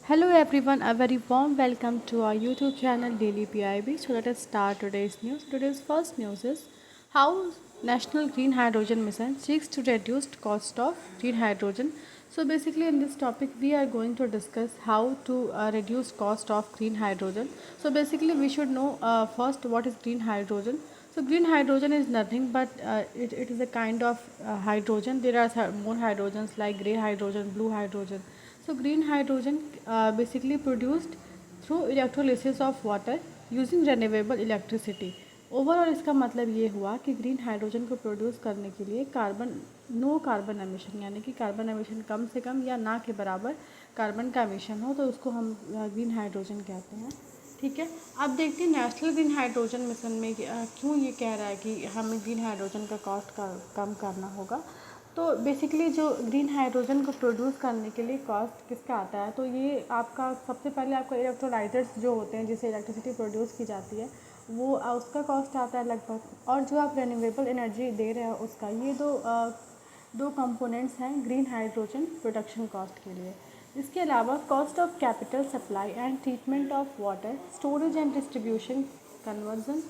Hello everyone, a very warm welcome to our YouTube channel Daily PIB. So let us start today's news. Today's first news is how National Green Hydrogen Mission seeks to reduce cost of green hydrogen. So basically in this topic we are going to discuss how to reduce cost of green hydrogen. So basically we should know first what is green hydrogen. So green hydrogen is nothing but it is a kind of hydrogen. There are more hydrogens like grey hydrogen, blue hydrogen. So green hydrogen basically produced through electrolysis of water using renewable electricity. Overall इसका मतलब ये हुआ कि green hydrogen को produce करने के लिए no carbon emission यानी कि कार्बन एमिशन कम से कम या ना के बराबर कार्बन का एमिशन हो तो उसको हम ग्रीन हाइड्रोजन कहते हैं। ठीक है, अब देखते हैं नेशनल ग्रीन हाइड्रोजन मिशन में क्यों ये कह रहा है कि हमें ग्रीन हाइड्रोजन का कॉस्ट कम करना होगा। तो बेसिकली जो ग्रीन हाइड्रोजन को प्रोड्यूस करने के लिए कॉस्ट किसका आता है, तो ये आपका सबसे पहले आपका इलेक्ट्रोलाइजर्स जो होते हैं जिससे इलेक्ट्रिसिटी प्रोड्यूस की जाती है वो उसका कॉस्ट आता है लगभग, और जो आप रिन्यूएबल एनर्जी दे रहे हो उसका। ये दो कंपोनेंट्स हैं ग्रीन हाइड्रोजन प्रोडक्शन कॉस्ट के लिए। इसके अलावा cost of capital supply and treatment of water storage and distribution conversion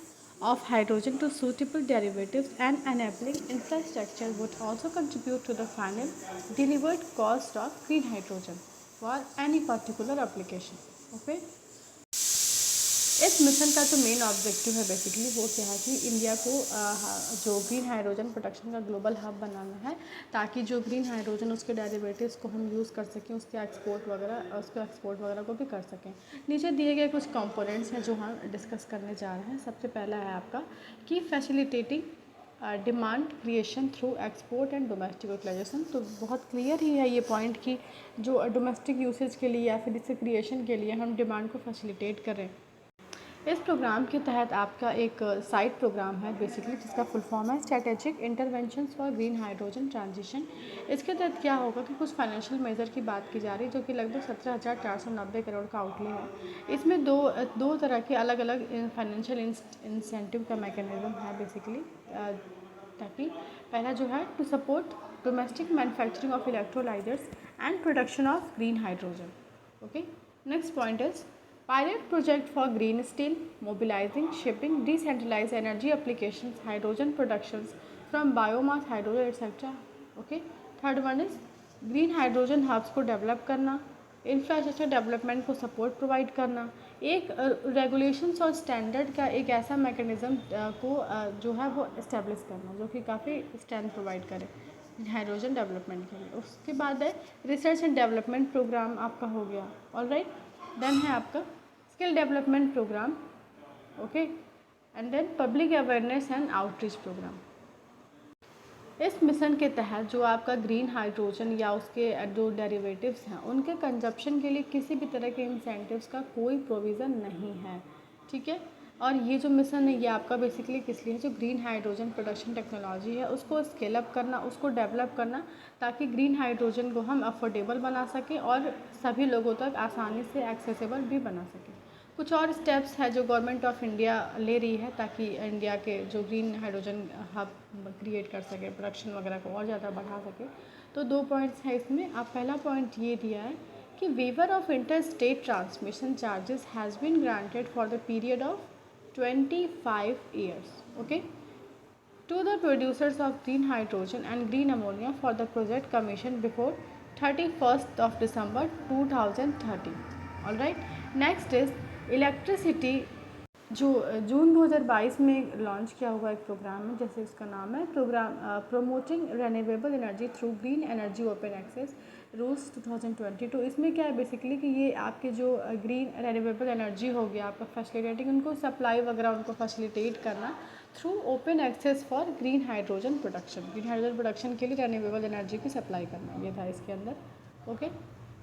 of hydrogen to suitable derivatives and enabling infrastructure would also contribute to the final delivered cost of green hydrogen for any particular application. Okay. इस mission का जो main objective है basically वो क्या है कि India को जो ग्रीन हाइड्रोजन प्रोडक्शन का ग्लोबल हब बनाना है, ताकि जो ग्रीन हाइड्रोजन उसके डेरिवेटिव्स को हम यूज़ कर सकें, उसके एक्सपोर्ट वगैरह को भी कर सकें। नीचे दिए गए कुछ कंपोनेंट्स हैं जो हम डिस्कस करने जा रहे हैं। सबसे पहला है आपका कि facilitating demand creation through export and domestic utilisation. तो बहुत क्लियर ही है ये पॉइंट कि जो डोमेस्टिक यूसेज के लिए या फिर इससे क्रिएशन के लिए हम डिमांड को फैसिलिटेट करें। इस प्रोग्राम के तहत आपका एक साइड प्रोग्राम है बेसिकली जिसका फुल फॉर्म है strategic interventions for green hydrogen transition. इसके तहत क्या होगा कि कुछ फाइनेंशियल मेजर की बात की जा रही है जो कि लगभग 17,490 करोड़ का आउटले है। इसमें दो तरह के अलग अलग फाइनेंशियल इंसेंटिव का मैकेनिज्म है बेसिकली, ताकि पहला जो है to support domestic manufacturing of electrolysers and production of green hydrogen. Okay, next point is Pilot project for green steel, mobilizing, shipping, decentralized energy applications, hydrogen productions from biomass, hydrogen, etc. Okay. Third one is green hydrogen hubs को develop करना, infrastructure development को support provide करना, एक regulations और standard का एक ऐसा mechanism को जो है वो इस्टेब्लिश करना जो कि काफ़ी स्ट्रेंथ प्रोवाइड करे हाइड्रोजन डेवलपमेंट के लिए। उसके बाद है रिसर्च एंड डेवलपमेंट प्रोग्राम आपका हो गया। ऑलराइट, देन है आपका skill development programme. Okay, and then public awareness and outreach programme. इस मिशन के तहत जो आपका ग्रीन हाइड्रोजन या उसके जो डेरिवेटिव्स हैं उनके कंजप्शन के लिए किसी भी तरह के इंसेंटिव्स का कोई प्रोविज़न नहीं है। ठीक है, और ये जो मिशन है ये आपका बेसिकली किस लिए है, जो ग्रीन हाइड्रोजन प्रोडक्शन टेक्नोलॉजी है उसको स्केल अप करना, उसको डेवलप करना, ताकि ग्रीन हाइड्रोजन को हम अफोर्डेबल बना सकें और सभी लोगों तक आसानी से एक्सेसिबल भी बना सकें। कुछ और स्टेप्स है जो गवर्नमेंट ऑफ इंडिया ले रही है ताकि इंडिया के जो ग्रीन हाइड्रोजन हब क्रिएट कर सके, प्रोडक्शन वगैरह को और ज़्यादा बढ़ा सके। तो दो पॉइंट्स हैं इसमें। अब पहला पॉइंट ये दिया है कि waiver of inter state transmission charges has been granted for the period of 25 years, okay, to the producers of green hydrogen and green ammonia for the project commissioned before 31st of December 2030. All right, next is electricity जो जून 2022 में launch किया हुआ एक programme है, जैसे इसका नाम है programme promoting renewable energy through green energy open access rules 2022। इसमें क्या है बेसिकली कि ये आपके जो ग्रीन रिन्यूएबल एनर्जी हो गया आपका फैसिलिटेटिंग उनको सप्लाई वगैरह उनको फैसिलिटेट करना through open access for green hydrogen production. Green hydrogen production के लिए रिन्यूएबल एनर्जी की सप्लाई करना, ये था इसके अंदर। ओके,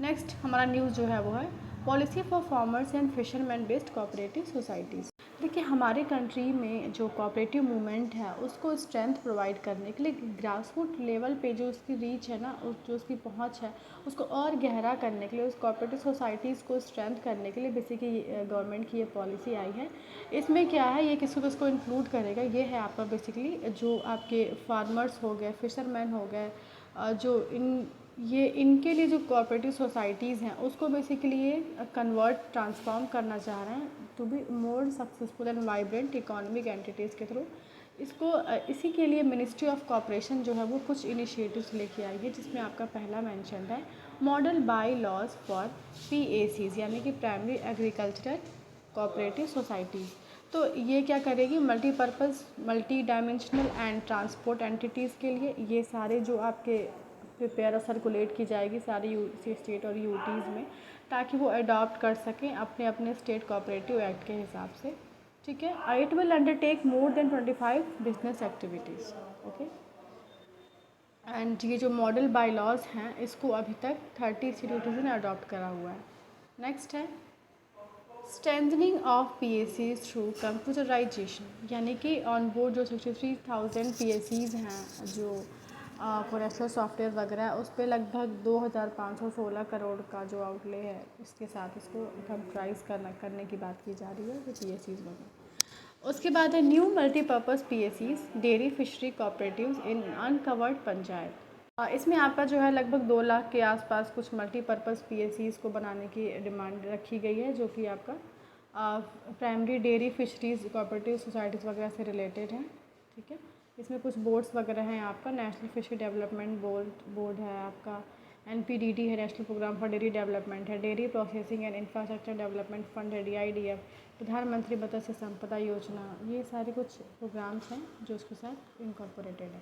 नेक्स्ट हमारा न्यूज़ जो है वो है policy for farmers and fisherman based cooperative societies. देखिए हमारे कंट्री में जो कोऑपरेटिव मूवमेंट है उसको स्ट्रेंथ प्रोवाइड करने के लिए ग्रास रूट लेवल पे जो उसकी रीच है ना, जो उसकी पहुंच है उसको और गहरा करने के लिए, उस कोऑपरेटिव सोसाइटीज़ को स्ट्रेंथ करने के लिए बेसिकली गवर्नमेंट की ये पॉलिसी आई है। इसमें क्या है, ये किसको किसको इंक्लूड करेगा, ये है आपका बेसिकली जो आपके फार्मर्स हो गए, फिशरमैन हो गए, जो इन ये इनके लिए जो कोऑपरेटिव सोसाइटीज़ हैं उसको बेसिकली ये कन्वर्ट ट्रांसफॉर्म करना चाह रहे हैं to be more successful and vibrant economic entities के थ्रू। इसको इसी के लिए मिनिस्ट्री ऑफ कॉपरेशन जो है वो कुछ इनिशिएटिव्स लेके आई है, जिसमें आपका पहला मेंशन है model bye laws for PACs, यानी कि प्राइमरी एग्रीकल्चरल कोऑपरेटिव सोसाइटीज़। तो ये क्या करेगी, multipurpose multi dimensional and transport entities के लिए ये सारे जो आपके प्रिपेयर और सर्कुलेट की जाएगी सारी स्टेट और यूटीज़ में, ताकि वो अडॉप्ट कर सकें अपने अपने स्टेट कोऑपरेटिव एक्ट के हिसाब से। ठीक है, it will undertake more than 25 business activities. Okay, and ये जो मॉडल बाई लॉज हैं इसको अभी तक 30 सिटीज़ ने अडॉप्ट करा हुआ है। नेक्स्ट है strengthening of PACs through computerisation, यानी कि ऑन बोर्ड जो 63,000 PACs हैं जो फॉरेस्टर सॉफ्टवेयर वगैरह है, उस पर लगभग 2,516 करोड़ का जो आउटले है उसके साथ इसको कंप्यूटराइज करने की बात की जा रही है, जो PACs वगैरह। उसके बाद है new multipurpose PACs dairy fishery cooperatives in uncovered panchayat. इसमें आपका जो है लगभग 2 लाख के आसपास कुछ मल्टीपर्पज़ PACs को बनाने की डिमांड रखी गई है, जो कि आपका primary dairy fisheries cooperative societies वगैरह से रिलेटेड हैं। ठीक है, इसमें कुछ बोर्ड्स वगैरह हैं, आपका नेशनल फिशरी डेवलपमेंट बोर्ड है, आपका NPDD है, national programme for dairy development है, dairy processing and infrastructure development fund है, DIDF, प्रधानमंत्री मत्स्य संपदा योजना, ये सारे कुछ प्रोग्राम्स हैं जो उसके साथ इनकॉर्पोरेटेड है।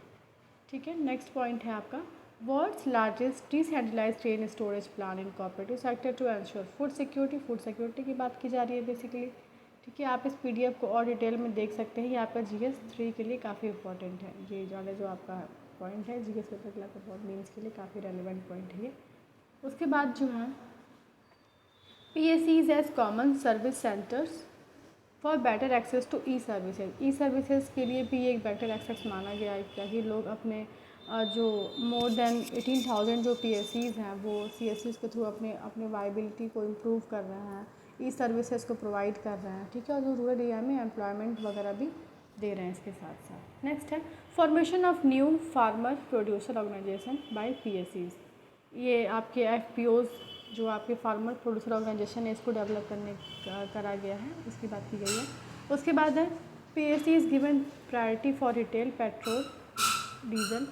ठीक है, नेक्स्ट पॉइंट है आपका world's largest decentralised grain storage plan in cooperative sector to ensure food security की बात की जा रही है बेसिकली। ठीक है, आप इस PDF को और डिटेल में देख सकते हैं, ये आपका GS 3 के लिए काफ़ी इंपॉर्टेंट है। ये वाला जो आपका पॉइंट है GS पेपर क्लास मीन्स के लिए काफ़ी रेलिवेंट पॉइंट है ये। उसके बाद जो है PACs as common service centres for better access to e services के लिए भी एक बेटर एक्सेस माना गया है, ताकि लोग अपने जो मोर देन 18,000 जो PACs हैं वो CSCs के थ्रू अपने अपने वाइबिलिटी को इम्प्रूव कर रहे हैं, ई सर्विसेज को प्रोवाइड कर रहे हैं। ठीक है, और जो रूरल एरिया में एम्प्लॉयमेंट वगैरह भी दे रहे हैं इसके साथ साथ। नेक्स्ट है formation of new farmer producer organisation by PACs। ये आपके FPOs जो आपके फार्मर प्रोड्यूसर ऑर्गेनाइजेशन है इसको डेवलप करा गया है, इसकी बात की गई है। उसके बाद है PACs given priority for retail petrol diesel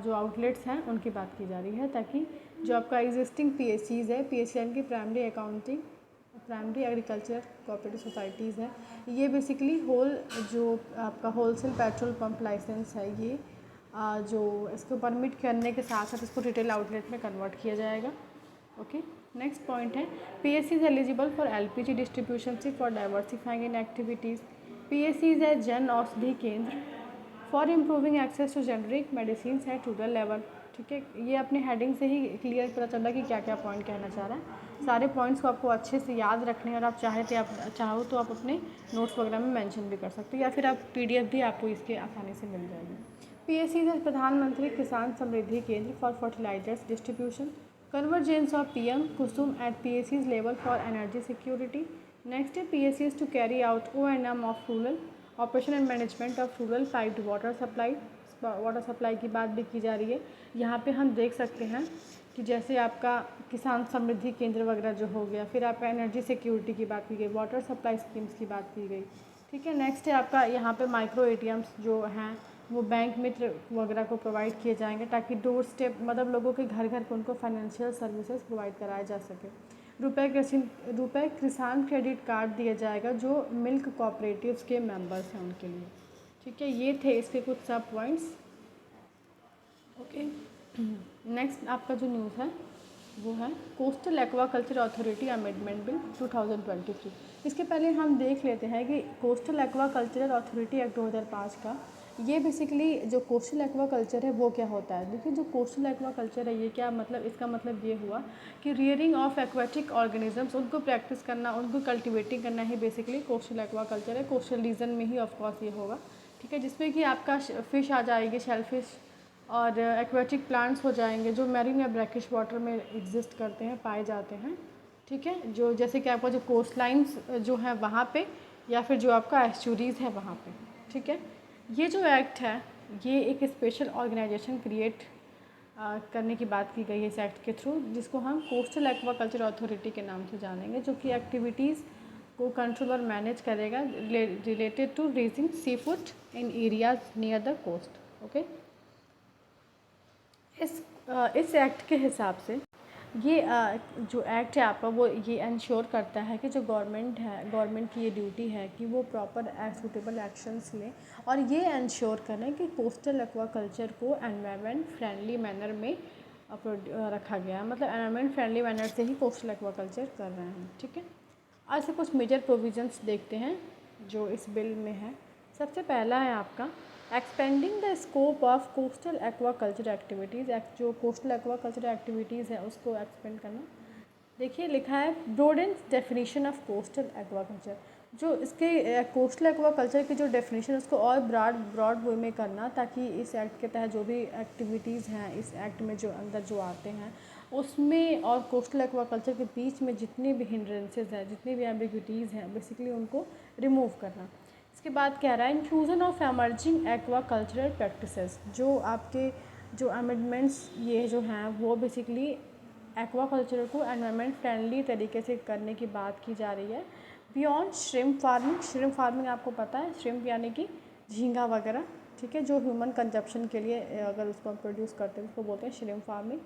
जो आउटलेट्स हैं उनकी बात की जा रही है, ताकि जो आपका एग्जिस्टिंग PACs है, PACs की प्राइमरी एग्रीकल्चर कोऑपरेटिव सोसाइटीज़ है, ये बेसिकली जो आपका होलसेल पेट्रोल पंप लाइसेंस है, ये जो इसको परमिट करने के साथ साथ इसको रिटेल आउटलेट में कन्वर्ट किया जाएगा। ओके, नेक्स्ट पॉइंट है PACs eligible for LPG distribution for diversifying in activities. PACs है Jan Aushadhi Kendra for improving access to generic medicine at rural level. ठीक है, ये अपने हेडिंग से ही क्लियर पता चल रहा है कि क्या क्या पॉइंट कहना चाह रहा है। सारे पॉइंट्स को आपको अच्छे से याद रखने हैं, और आप चाहो तो आप अपने नोट्स वगैरह में मेंशन भी कर सकते हो, या फिर आप PDF भी आपको इसके आसानी से मिल जाएगी। PACs है प्रधानमंत्री Kisan Samriddhi Kendra for fertilisers distribution, convergence of PM Kusum at PACs level for energy security. Next है PACs to carry out O&M of rural operation and management of rural piped water supply की बात भी की जा रही है। यहाँ पे हम देख सकते हैं कि जैसे आपका किसान समृद्धि केंद्र वगैरह जो हो गया, फिर आपका एनर्जी सिक्योरिटी की बात की गई, वाटर सप्लाई स्कीम्स की बात की गई। ठीक है, नेक्स्ट है आपका यहाँ पे माइक्रो ATMs जो हैं वो बैंक मित्र वगैरह को प्रोवाइड किए जाएंगे, ताकि डोर स्टेप मतलब लोगों के घर घर पे उनको फाइनेंशियल सर्विसेज प्रोवाइड कराया जा सके। रुपए किसान क्रेडिट कार्ड दिया जाएगा जो मिल्क कोऑपरेटिव्स के मेंबर्स हैं उनके लिए। ठीक है, ये थे इसके कुछ सब पॉइंट्स। ओके, नेक्स्ट आपका जो न्यूज़ है वो है coastal aquaculture authority amendment bill 2023। इसके पहले हम देख लेते हैं कि कोस्टल एक्वाकल्चर अथॉरिटी एक्ट 2005 का ये बेसिकली जो कोस्टल एक्वाकल्चर है वो क्या होता है। देखिए, जो कोस्टल एक्वाकल्चर है ये क्या मतलब, इसका मतलब ये हुआ कि रियरिंग ऑफ एक्वेटिक ऑर्गेनिजम्स, उनको प्रैक्टिस करना, उनको कल्टिवेटिंग करना ही बेसिकली कोस्टल एक्वाकल्चर है। कोस्टल रीजन में ही ऑफ कोर्स ये होगा। ठीक है, जिसमें कि आपका फ़िश आ जाएगी, शेलफिश और एक्वेटिक प्लांट्स हो जाएंगे जो मैरीन या ब्रैकिश वाटर में एग्जिस्ट करते हैं, पाए जाते हैं। ठीक है, जो जैसे कि आपका जो कोस्ट लाइन्स जो है वहाँ पे, या फिर जो आपका एस्चुरीज़ है वहाँ पे। ठीक है, ये जो एक्ट है ये एक स्पेशल ऑर्गेनाइजेशन क्रिएट करने की बात की गई है इस एक्ट के थ्रू, जिसको हम कोस्टल एक्वाकल्चर अथॉरिटी के नाम से जानेंगे, जो कि एक्टिविटीज़ को कंट्रोल और मैनेज करेगा related to raising seafood in areas near the coast. Okay, इस एक्ट के हिसाब से ये जो एक्ट है आपका वो ये इंश्योर करता है कि जो गवर्नमेंट की ये ड्यूटी है कि वो प्रॉपर सूटेबल एक्शंस लें और ये इंश्योर करें कि कोस्टल एक्वाकल्चर को एनवायरनमेंट फ्रेंडली मैनर में रखा गया है, मतलब एनवायरनमेंट फ्रेंडली मैनर से ही कोस्टल एक्वाकल्चर कर रहे हैं। ठीक है, आज से कुछ मेजर प्रोविजंस देखते हैं जो इस बिल में है। सबसे पहला है आपका expanding the scope of coastal aquaculture activities. जो कोस्टल एक्वाकल्चर एक्टिविटीज़ है उसको एक्सपेंड करना। देखिए लिखा है broaden definition of coastal aquaculture. जो इसके कोस्टल एक्वाकल्चर की जो डेफिनेशन है उसको और ब्रॉड वे में करना, ताकि इस एक्ट के तहत जो भी एक्टिविटीज़ हैं इस एक्ट में जो अंदर जो आते हैं उसमें और कोस्टल एक्वाकल्चर के बीच में जितने भी हिंड्रेंसेस हैं, जितनी भी एम्बिग्विटीज़ हैं, बेसिकली उनको रिमूव करना। इसके बाद कह रहा है इंक्लूजन ऑफ एमर्जिंग एक्वाकल्चरल प्रैक्टिसेस। जो आपके जो अमेंडमेंट्स ये जो हैं वो बेसिकली एक्वाकल्चर को एनवायरनमेंट फ्रेंडली तरीके से करने की बात की जा रही है। Beyond shrimp farming. Shrimp farming आपको पता है, श्रिम्प यानी कि झींगा वगैरह, ठीक है, जो ह्यूमन कंजप्शन के लिए अगर उसको हम प्रोड्यूस करते हैं उसको बोलते हैं श्रिम्प फार्मिंग।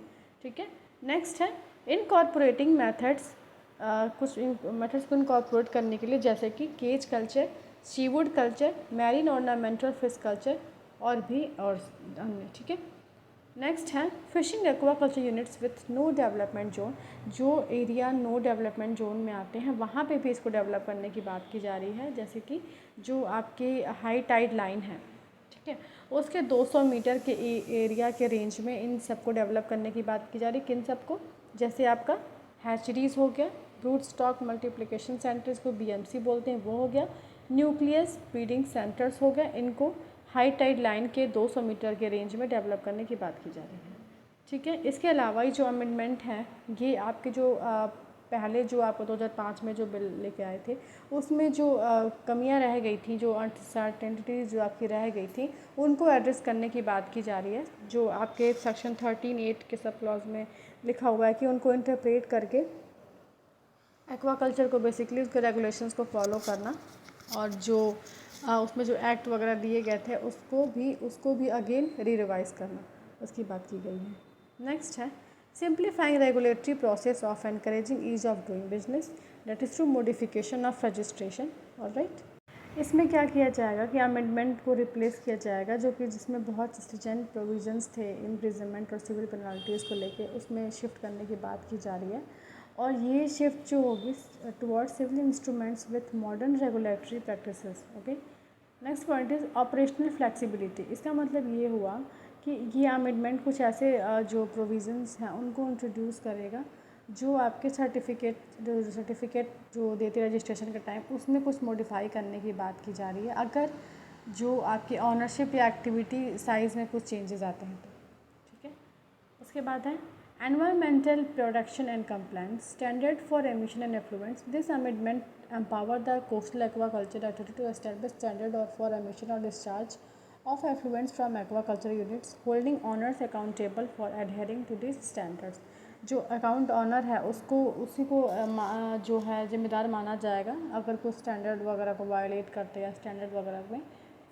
ठीक है, नेक्स्ट है इनकॉर्पोरेटिंग मेथड्स। कुछ मेथड्स को इनकॉर्पोरेट करने के लिए, जैसे कि cage culture, seaweed culture, marine ornamental fish culture और भी और अन्य। ठीक है, नेक्स्ट है fishing aquaculture units with no development zone. जो एरिया नो डेवलपमेंट जोन में आते हैं वहाँ पे भी इसको डेवलप करने की बात की जा रही है, जैसे कि जो आपके हाई टाइड लाइन है, ठीक है, उसके 200 मीटर के एरिया के रेंज में इन सबको डेवलप करने की बात की जा रही है। किन सबको? जैसे आपका हैचरीज हो गया, ब्रूड स्टॉक मल्टीप्लिकेशन सेंटर्स को बीएमसी बोलते हैं, वो हो गया। न्यूक्लियस ब्रीडिंग सेंटर्स हो गया, इनको हाई टाइड लाइन के 200 मीटर के रेंज में डेवलप करने की बात की जा रही है। ठीक है, इसके अलावा ये जो अमेंडमेंट है ये आपके जो पहले जो आप 2005 में जो बिल लेके आए थे उसमें जो कमियां रह गई थी, जो अनसर्टेनिटीज़ जो आपकी रह गई थी, उनको एड्रेस करने की बात की जा रही है। जो आपके सेक्शन 13(8) के सब क्लॉज में लिखा हुआ है कि उनको इंटरप्रेट करके एक्वाकल्चर को बेसिकली उसके रेगुलेशंस को फॉलो करना, और जो उसमें जो एक्ट वगैरह दिए गए थे उसको भी अगेन रिवाइज करना, उसकी बात की गई है। नेक्स्ट है simplifying regulatory process of encouraging ease of doing business, that is through modification of registration. Alright, इसमें क्या किया जाएगा कि अमेंडमेंट को रिप्लेस किया जाएगा, जो कि जिसमें बहुत स्ट्रिजेंट प्रोविजंस थे इम्प्रिजनमेंट और सिविल पेनल्टीज़ को लेके, उसमें शिफ्ट करने की बात की जा रही है। और ये शिफ्ट जो होगी toward civil instruments with modern regulatory practices. Okay, next point is operational flexibility. इसका मतलब ये हुआ कि ये अमेंडमेंट कुछ ऐसे जो प्रोविजंस हैं उनको इंट्रोड्यूस करेगा जो आपके सर्टिफिकेट जो देते रजिस्ट्रेशन के टाइम उसमें कुछ मॉडिफाई करने की बात की जा रही है, अगर जो आपकी ऑनरशिप या एक्टिविटी साइज़ में कुछ चेंजेस आते हैं तो। ठीक है, उसके बाद है environmental production and compliance standard for emission and effluents. This amendment empower the coastal aquaculture authority to establish standard for emission or discharge of effluents from aquaculture units, holding owners accountable for adhering to these standards। जो account honour है उसको उसी को जो है जिम्मेदार माना जाएगा अगर कोई स्टैंडर्ड वगैरह को वायलेट करते या स्टैंडर्ड वगैरह में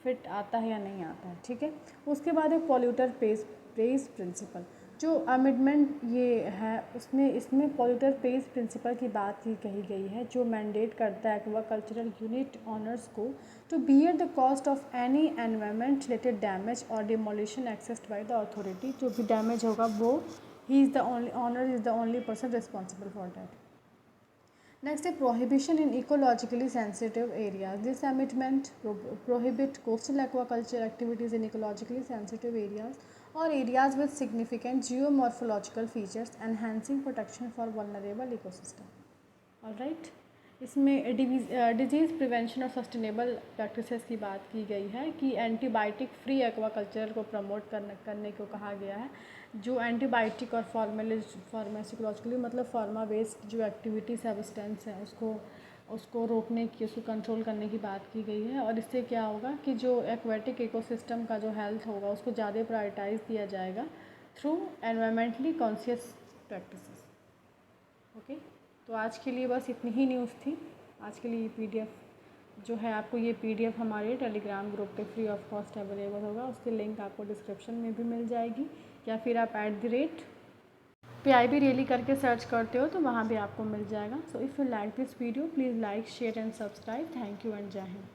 फिट आता है या नहीं आता है। ठीक है, उसके बाद एक पॉल्यूटर पेज प्रिंसिपल। जो अमेंडमेंट ये है उसमें इसमें पॉल्यूटर पेज प्रिंसिपल की बात की कही गई है, जो मैंडेट करता है एक्वाकल्चरल यूनिट ऑनर्स को to bear the cost of any environment related damage और demolition accessed by the authority. जो भी डैमेज होगा वो ही is the only owner is the only person responsible for that. Next, a prohibition in ecologically sensitive areas. This amendment prohibit coastal aquaculture activities in ecologically sensitive areas or areas with significant geomorphological features, enhancing protection for vulnerable ecosystem. All right. इसमें disease prevention और sustainable practices की बात की गई है कि antibiotic free aquaculture को promote करने को कहा गया है। जो एंटीबायोटिक और फार्मासिकोलॉजिकली मतलब फार्मा वेस्ट जो एक्टिविटी सब्सटेंस है उसको रोकने की, उसको कंट्रोल करने की बात की गई है। और इससे क्या होगा कि जो एक्वेटिक इकोसिस्टम का जो हेल्थ होगा उसको ज़्यादा प्रायोरिटाइज़ दिया जाएगा through environmentally conscious practices. Okay, तो आज के लिए बस इतनी ही न्यूज़ थी। आज के लिए ये PDF जो है, आपको ये PDF हमारे टेलीग्राम ग्रुप पे फ्री ऑफ कॉस्ट अवेलेबल होगा। उसकी लिंक आपको डिस्क्रिप्शन में भी मिल जाएगी, या फिर आप @PIB Daily करके सर्च करते हो तो वहाँ भी आपको मिल जाएगा। So if you like this video, please like, share and subscribe. Thank you and जय हिंद।